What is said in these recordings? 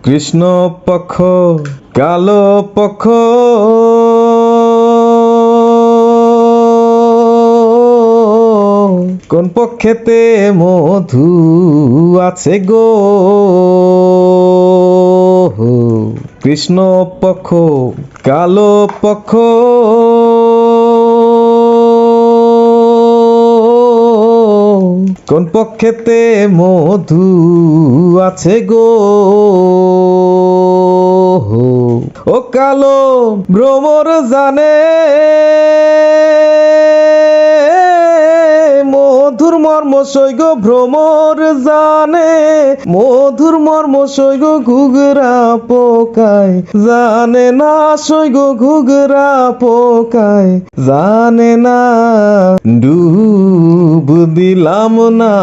কৃষ্ণ পক্ষ কালো পক্ষ কোন পক্ষেতে মধু আছে গো? কৃষ্ণ পক্ষ কালো পক্ষ কোন পক্ষেতে মধু আছে গো? ও কালো ভ্রমর জানে মধুর মর্ম সৈগ ভ্রমর জানে মধুর মর্ম সৈগ ঘুঘরা পোকায় জানে না সৈগ ঘুঘরা পোকায় জানে না ডুব দিলাম না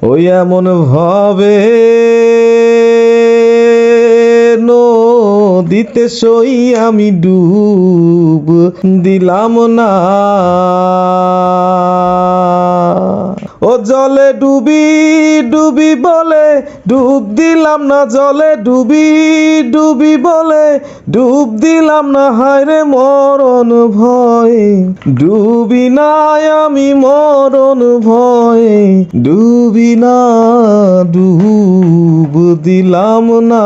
ওই এমন ভাবে নদীতে সই আমি ডুব দিলাম না ও জলে ডুবি ডুবি বলে ডুব দিলাম না জলে ডুবি ডুবি বলে ডুব দিলাম না হায় রে মরণ ভয়ে ডুবি নাই আমি মরণ ভয়ে ডুবি না ডুব দিলাম না